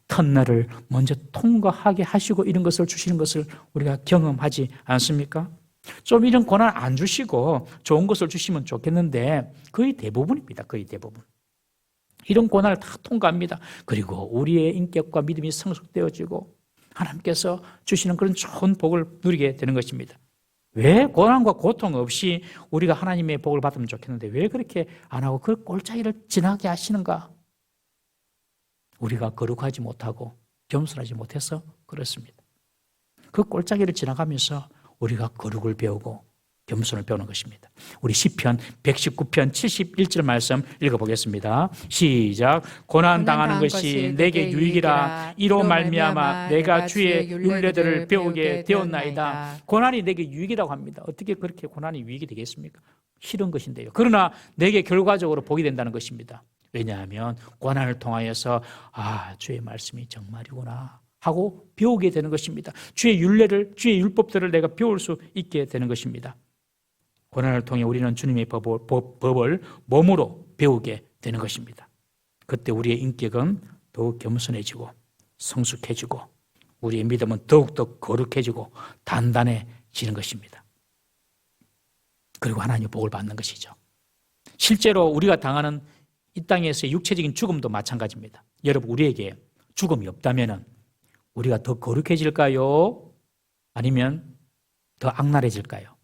터널을 먼저 통과하게 하시고 이런 것을 주시는 것을 우리가 경험하지 않습니까? 좀 이런 고난 안 주시고 좋은 것을 주시면 좋겠는데 거의 대부분입니다. 거의 대부분. 이런 고난을 다 통과합니다. 그리고 우리의 인격과 믿음이 성숙되어지고 하나님께서 주시는 그런 좋은 복을 누리게 되는 것입니다. 왜 고난과 고통 없이 우리가 하나님의 복을 받으면 좋겠는데 왜 그렇게 안 하고 그 골짜기를 지나게 하시는가? 우리가 거룩하지 못하고 겸손하지 못해서 그렇습니다. 그 골짜기를 지나가면서 우리가 거룩을 배우고 겸손을 배우는 것입니다. 우리 시편 119편 71절 말씀 읽어보겠습니다. 시작. 고난당하는 것이 내게 유익이라 이로 말미암아 내가 주의 율례들을 배우게 되었나이다. 고난이 내게 유익이라고 합니다. 어떻게 그렇게 고난이 유익이 되겠습니까? 싫은 것인데요. 그러나 내게 결과적으로 복이 된다는 것입니다. 왜냐하면 고난을 통하여서 주의 말씀이 정말이구나 하고 배우게 되는 것입니다. 주의 율례를, 주의 율법들을 내가 배울 수 있게 되는 것입니다. 고난을 통해 우리는 주님의 법을 몸으로 배우게 되는 것입니다. 그때 우리의 인격은 더욱 겸손해지고 성숙해지고 우리의 믿음은 더욱더 거룩해지고 단단해지는 것입니다. 그리고 하나님의 복을 받는 것이죠. 실제로 우리가 당하는 이 땅에서의 육체적인 죽음도 마찬가지입니다. 여러분, 우리에게 죽음이 없다면 우리가 더 거룩해질까요? 아니면 더 악랄해질까요?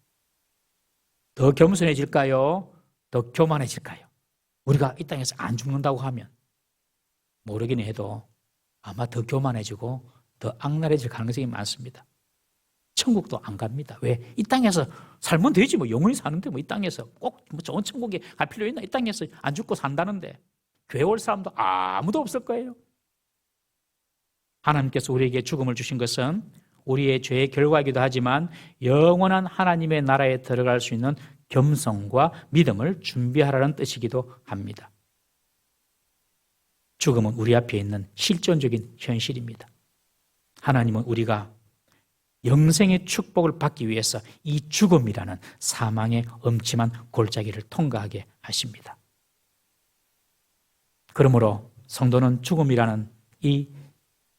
더 겸손해질까요? 더 교만해질까요? 우리가 이 땅에서 안 죽는다고 하면 모르긴 해도 아마 더 교만해지고 더 악랄해질 가능성이 많습니다. 천국도 안 갑니다. 왜? 이 땅에서 살면 되지 뭐. 영원히 사는데 뭐 이 땅에서 꼭 뭐 좋은 천국에 갈 필요 있나? 이 땅에서 안 죽고 산다는데 교회 올 사람도 아무도 없을 거예요. 하나님께서 우리에게 죽음을 주신 것은 우리의 죄의 결과이기도 하지만 영원한 하나님의 나라에 들어갈 수 있는 겸손과 믿음을 준비하라는 뜻이기도 합니다. 죽음은 우리 앞에 있는 실존적인 현실입니다. 하나님은 우리가 영생의 축복을 받기 위해서 이 죽음이라는 사망의 엄침한 골짜기를 통과하게 하십니다. 그러므로 성도는 죽음이라는 이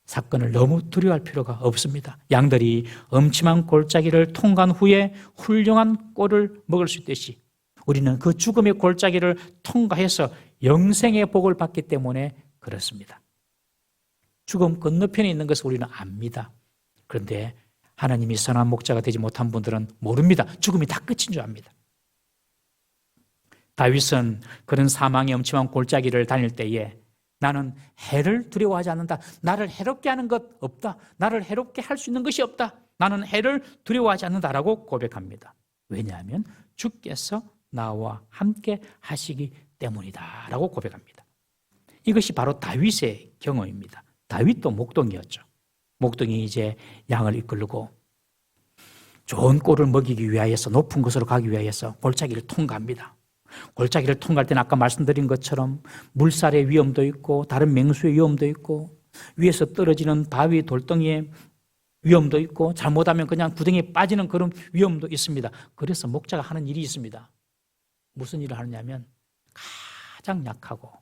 사건을 너무 두려워할 필요가 없습니다. 양들이 엄침한 골짜기를 통과한 후에 훌륭한 꼴을 먹을 수 있듯이 우리는 그 죽음의 골짜기를 통과해서 영생의 복을 받기 때문에 그렇습니다. 죽음 건너편에 있는 것을 우리는 압니다. 그런데 하나님이 선한 목자가 되지 못한 분들은 모릅니다. 죽음이 다 끝인 줄 압니다. 다윗은 그런 사망의 엄침한 골짜기를 다닐 때에 나는 해를 두려워하지 않는다. 나를 해롭게 하는 것 없다. 나를 해롭게 할 수 있는 것이 없다. 나는 해를 두려워하지 않는다라고 고백합니다. 왜냐하면 주께서 나와 함께 하시기 때문이다 라고 고백합니다. 이것이 바로 다윗의 경험입니다. 다윗도 목동이었죠. 목동이 이제 양을 이끌고 좋은 꼴을 먹이기 위하여서 높은 곳으로 가기 위하여서 골짜기를 통과합니다. 골짜기를 통과할 때는 아까 말씀드린 것처럼 물살의 위험도 있고 다른 맹수의 위험도 있고 위에서 떨어지는 바위 돌덩이의 위험도 있고 잘못하면 그냥 구덩이에 빠지는 그런 위험도 있습니다. 그래서 목자가 하는 일이 있습니다. 무슨 일을 하느냐면 가장 약하고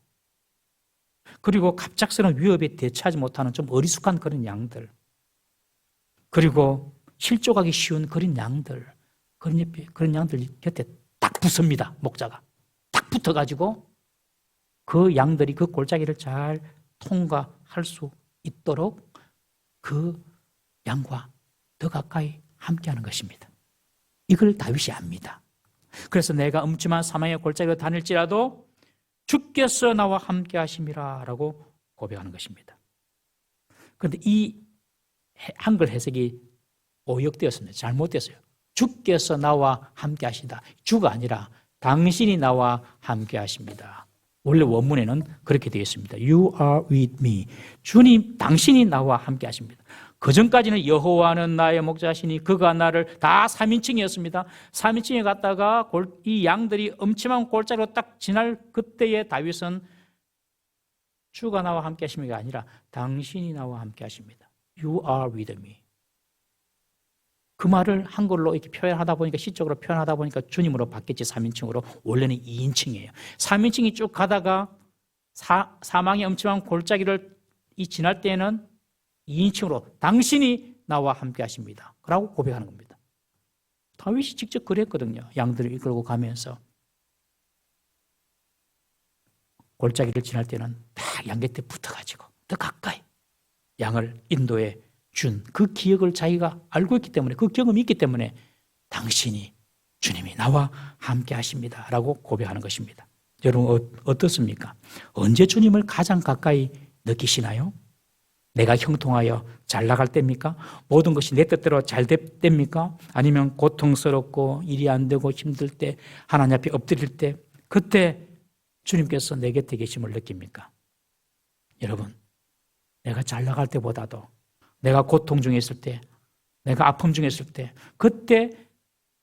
그리고 갑작스러운 위협에 대처하지 못하는 좀 어리숙한 그런 양들, 그리고 실족하기 쉬운 그런 양들, 그런 양들 곁에 딱 붙습니다. 목자가 딱 붙어가지고 그 양들이 그 골짜기를 잘 통과할 수 있도록 그 양과 더 가까이 함께하는 것입니다. 이걸 다윗이 압니다. 그래서 내가 엄침한 사망의 골짜기로 다닐지라도 주께서 나와 함께 하심이라 라고 고백하는 것입니다. 그런데 이 한글 해석이 오역되었습니다. 잘못됐어요. 주께서 나와 함께 하시다. 주가 아니라 당신이 나와 함께 하십니다. 원래 원문에는 그렇게 되어 있습니다. You are with me. 주님, 당신이 나와 함께 하십니다. 그 전까지는 여호와는 나의 목자시니 그가 나를 다 3인칭이었습니다. 3인칭에 갔다가 이 양들이 엄침한 골짜기로 딱 지날 그때에 다윗은 주가 나와 함께 하심이 아니라 당신이 나와 함께 하십니다. You are with me. 그 말을 한글로 이렇게 표현하다 보니까 시적으로 표현하다 보니까 주님으로 바뀌었지. 3인칭으로. 원래는 2인칭이에요. 3인칭이 쭉 가다가 사망의 엄침한 골짜기를 지날 때에는 2인칭으로 당신이 나와 함께 하십니다 라고 고백하는 겁니다. 다윗이 직접 그랬거든요. 양들을 이끌고 가면서 골짜기를 지날 때는 딱 양 곁에 붙어가지고 더 가까이 양을 인도해 준 그 기억을 자기가 알고 있기 때문에, 그 경험이 있기 때문에 당신이, 주님이 나와 함께 하십니다 라고 고백하는 것입니다. 여러분 어떻습니까? 언제 주님을 가장 가까이 느끼시나요? 내가 형통하여 잘 나갈 때입니까? 모든 것이 내 뜻대로 잘 될 때입니까? 아니면 고통스럽고 일이 안 되고 힘들 때, 하나님 앞에 엎드릴 때, 그때 주님께서 내 곁에 계심을 느낍니까? 여러분, 내가 잘 나갈 때보다도 내가 고통 중에 있을 때, 내가 아픔 중에 있을 때, 그때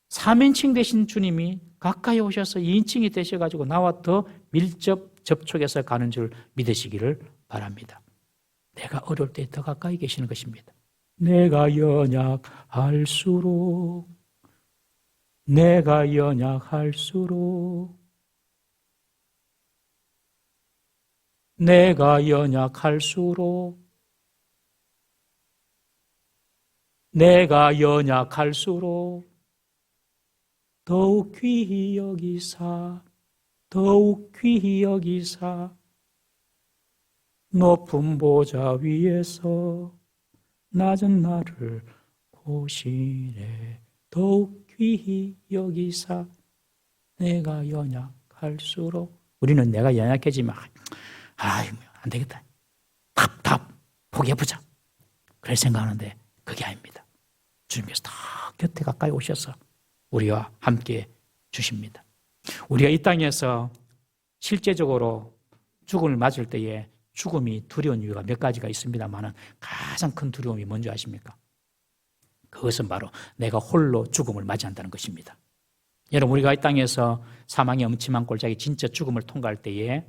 3인칭 되신 주님이 가까이 오셔서 2인칭이 되셔가지고 나와 더 밀접 접촉해서 가는 줄 믿으시기를 바랍니다. 내가 어려울 때 더 가까이 계시는 것입니다. 내가 연약할수록 내가 연약할수록 더욱 귀히 여기사 높은 보좌 위에서 낮은 나를 보시네. 더욱 귀히 여기사 내가 연약할수록. 우리는 내가 연약해지면 안 되겠다, 답 포기해보자, 그럴 생각하는데 그게 아닙니다. 주님께서 다 곁에 가까이 오셔서 우리와 함께 주십니다. 우리가 이 땅에서 실제적으로 죽음을 맞을 때에 죽음이 두려운 이유가 몇 가지가 있습니다만 가장 큰 두려움이 뭔지 아십니까? 그것은 바로 내가 홀로 죽음을 맞이한다는 것입니다. 여러분, 우리가 이 땅에서 사망의 음침한 골짜기 진짜 죽음을 통과할 때에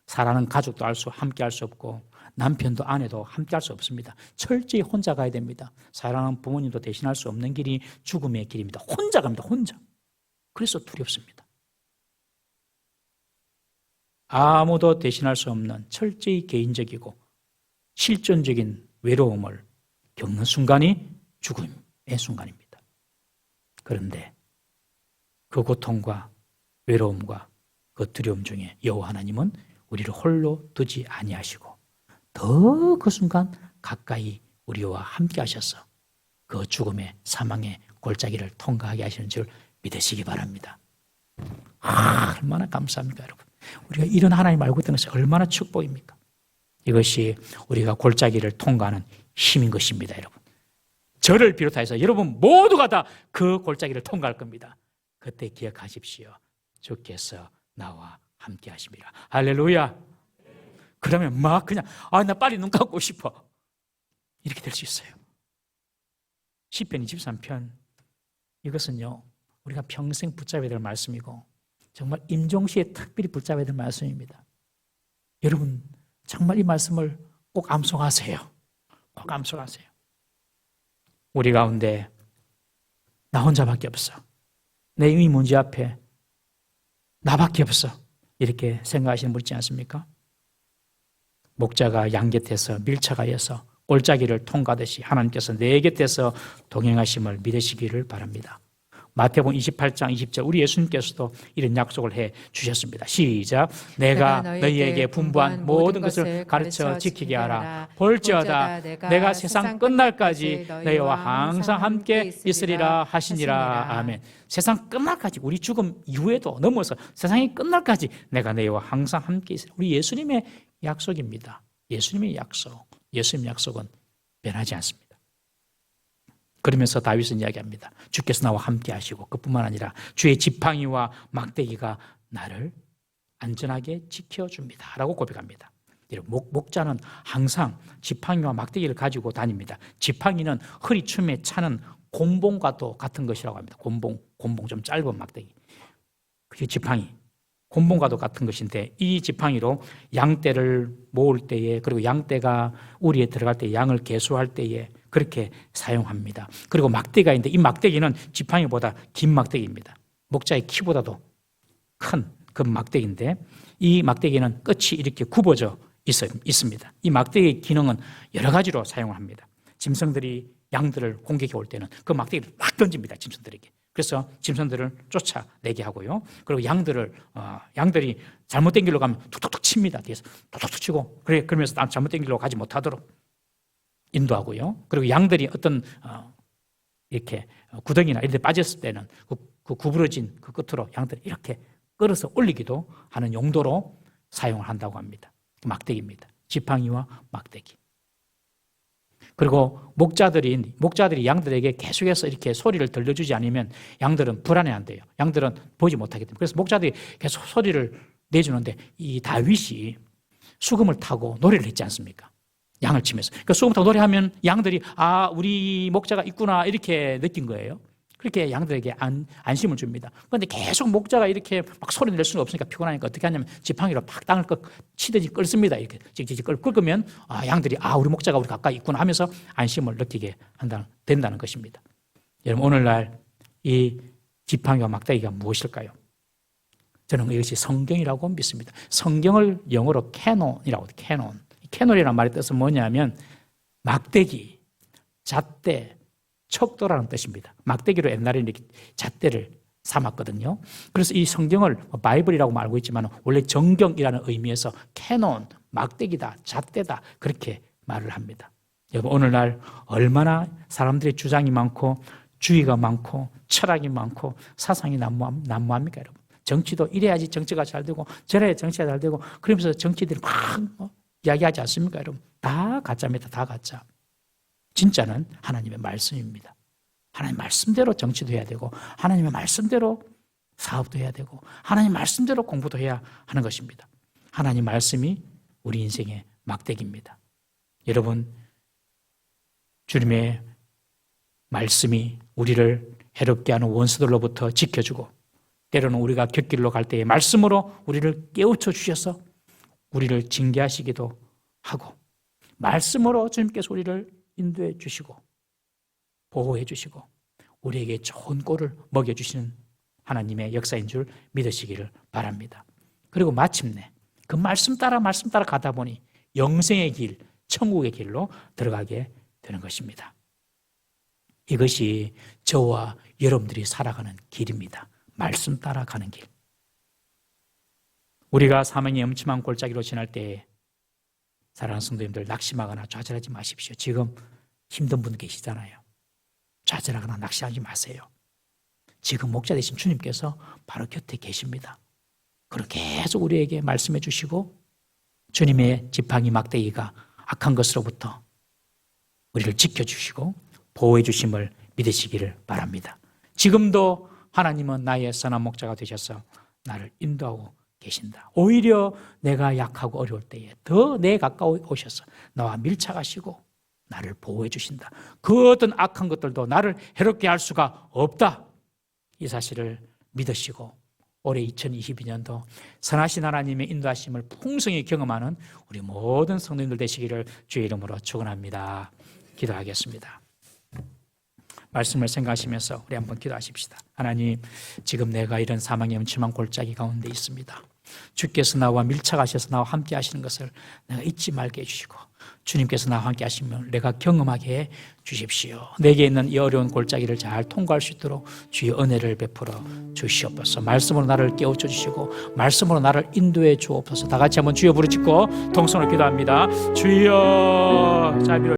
사랑하는 가족도 함께 할 수 없고 남편도 아내도 함께 할 수 없습니다. 철저히 혼자 가야 됩니다. 사랑하는 부모님도 대신할 수 없는 길이 죽음의 길입니다. 혼자 갑니다. 혼자. 그래서 두렵습니다. 아무도 대신할 수 없는 철저히 개인적이고 실존적인 외로움을 겪는 순간이 죽음의 순간입니다. 그런데 그 고통과 외로움과 그 두려움 중에 여호와 하나님은 우리를 홀로 두지 아니하시고 더 그 순간 가까이 우리와 함께 하셔서 그 죽음의 사망의 골짜기를 통과하게 하시는 줄 믿으시기 바랍니다. 얼마나 감사합니까, 여러분. 우리가 이런 하나님 알고 있다는 것이 얼마나 축복입니까? 이것이 우리가 골짜기를 통과하는 힘인 것입니다, 여러분. 저를 비롯해서 여러분 모두가 다 그 골짜기를 통과할 겁니다. 그때 기억하십시오. 주께서 나와 함께 하십니다. 할렐루야. 그러면 막 그냥 나 빨리 눈 감고 싶어, 이렇게 될 수 있어요. 시편 23편, 이것은요 우리가 평생 붙잡아야 될 말씀이고 정말 임종시에 특별히 붙잡아야 될 말씀입니다. 여러분 정말 이 말씀을 꼭 암송하세요. 꼭 암송하세요. 우리 가운데 나 혼자밖에 없어, 내 이 문제 앞에 나밖에 없어, 이렇게 생각하시는 분 있지 않습니까? 목자가 양 곁에서 밀착하여서 골짜기를 통과하듯이 하나님께서 내 곁에서 동행하심을 믿으시기를 바랍니다. 마태복음 28장 20절, 우리 예수님께서도 이런 약속을 해 주셨습니다. 시작. 내가 너희에게 분부한 모든 것을 가르쳐 지키게 하라. 볼지어다 내가 세상 끝날까지 너희와 항상 함께 있으리라 하시니라. 아멘. 세상 끝날까지, 우리 죽음 이후에도 넘어서 세상이 끝날까지 내가 너희와 항상 함께 있으리라. 우리 예수님의 약속입니다. 예수님의 약속. 예수님의 약속은 변하지 않습니다. 그러면서 다윗은 이야기합니다. 주께서 나와 함께 하시고 그뿐만 아니라 주의 지팡이와 막대기가 나를 안전하게 지켜줍니다 라고 고백합니다. 목자는 항상 지팡이와 막대기를 가지고 다닙니다. 지팡이는 허리춤에 차는 곤봉과도 같은 것이라고 합니다. 곤봉 좀 짧은 막대기, 그게 지팡이, 곤봉과도 같은 것인데 이 지팡이로 양떼를 모을 때에, 그리고 양떼가 우리에 들어갈 때 양을 계수할 때에 그렇게 사용합니다. 그리고 막대기가 있는데 이 막대기는 지팡이보다 긴 막대기입니다. 목자의 키보다도 큰 그 막대기인데 이 막대기는 끝이 이렇게 굽어져 있습니다. 이 막대기의 기능은 여러 가지로 사용을 합니다. 짐승들이 양들을 공격해 올 때는 그 막대기를 막 던집니다. 짐승들에게. 그래서 짐승들을 쫓아내게 하고요. 그리고 양들이 잘못된 길로 가면 툭툭툭 칩니다. 뒤에서 툭툭툭 치고 그러면서 잘못된 길로 가지 못하도록 인도하고요. 그리고 양들이 어떤 이렇게 구덩이나 이런 데 빠졌을 때는 그 구부러진 그 끝으로 양들이 이렇게 끌어서 올리기도 하는 용도로 사용을 한다고 합니다. 막대기입니다. 지팡이와 막대기. 그리고 목자들이 양들에게 계속해서 이렇게 소리를 들려주지 않으면 양들은 불안해한대요. 양들은 보지 못하기 때문에. 그래서 목자들이 계속 소리를 내주는데 이 다윗이 수금을 타고 노래를 했지 않습니까? 양을 치면서. 그러니까 수금을 타고 노래하면 양들이 우리 목자가 있구나 이렇게 느낀 거예요. 그렇게 양들에게 안심을 줍니다. 그런데 계속 목자가 이렇게 막 소리 낼 수가 없으니까 피곤하니까 어떻게 하냐면 지팡이로 팍 땅을 치듯이 끌습니다. 이렇게 찍찍찍 긁으면 양들이 우리 목자가 우리 가까이 있구나 하면서 안심을 느끼게 된다는 것입니다. 여러분 오늘날 이 지팡이와 막대기가 무엇일까요? 저는 이것이 성경이라고 믿습니다. 성경을 영어로 캐논이라고 해요. 캐논. 캐논이라는 말의 뜻은 뭐냐면 막대기, 잣대, 척도라는 뜻입니다. 막대기로 옛날에 이렇게 잣대를 삼았거든요. 그래서 이 성경을 바이블이라고 알고 있지만 원래 정경이라는 의미에서 캐논, 막대기다, 잣대다 그렇게 말을 합니다. 여러분 오늘날 얼마나 사람들의 주장이 많고 주의가 많고 철학이 많고 사상이 난무합니까 여러분? 정치도 이래야지 정치가 잘 되고 저래야 정치가 잘 되고 그러면서 정치들이 막 이야기하지 않습니까 여러분? 다 가짜입니다. 다 가짜. 진짜는 하나님의 말씀입니다. 하나님 말씀대로 정치도 해야 되고 하나님의 말씀대로 사업도 해야 되고 하나님 말씀대로 공부도 해야 하는 것입니다. 하나님 말씀이 우리 인생의 막대기입니다. 여러분 주님의 말씀이 우리를 해롭게 하는 원수들로부터 지켜주고 때로는 우리가 곁길로 갈 때에 말씀으로 우리를 깨우쳐 주셔서 우리를 징계하시기도 하고 말씀으로 주님께서 우리를 인도해 주시고 보호해 주시고 우리에게 좋은 꼴을 먹여주시는 하나님의 역사인 줄 믿으시기를 바랍니다. 그리고 마침내 그 말씀 따라 가다 보니 영생의 길, 천국의 길로 들어가게 되는 것입니다. 이것이 저와 여러분들이 살아가는 길입니다. 말씀 따라 가는 길. 우리가 사망의 음침한 골짜기로 지날 때에 사랑하는 성도님들 낙심하거나 좌절하지 마십시오. 지금 힘든 분 계시잖아요. 좌절하거나 낙심하지 마세요. 지금 목자 되신 주님께서 바로 곁에 계십니다. 그리고 계속 우리에게 말씀해 주시고 주님의 지팡이 막대기가 악한 것으로부터 우리를 지켜주시고 보호해 주심을 믿으시기를 바랍니다. 지금도 하나님은 나의 선한 목자가 되셔서 나를 인도하고 계신다. 오히려 내가 약하고 어려울 때에 더 내 가까이 오셔서 나와 밀착하시고 나를 보호해 주신다. 그 어떤 악한 것들도 나를 해롭게 할 수가 없다. 이 사실을 믿으시고 올해 2022년도 선하신 하나님의 인도하심을 풍성히 경험하는 우리 모든 성도님들 되시기를 주의 이름으로 축원합니다. 기도하겠습니다. 말씀을 생각하시면서 우리 한번 기도하십시다. 하나님, 지금 내가 이런 사망의 음침한 골짜기 가운데 있습니다. 주께서 나와 밀착하셔서 나와 함께 하시는 것을 내가 잊지 말게 해주시고 주님께서 나와 함께 하시면 내가 경험하게 해 주십시오. 내게 있는 이 어려운 골짜기를 잘 통과할 수 있도록 주의 은혜를 베풀어 주시옵소서. 말씀으로 나를 깨우쳐 주시고 말씀으로 나를 인도해 주옵소서. 다 같이 한번 주여 부르짖고 통성으로 기도합니다. 주여 자비로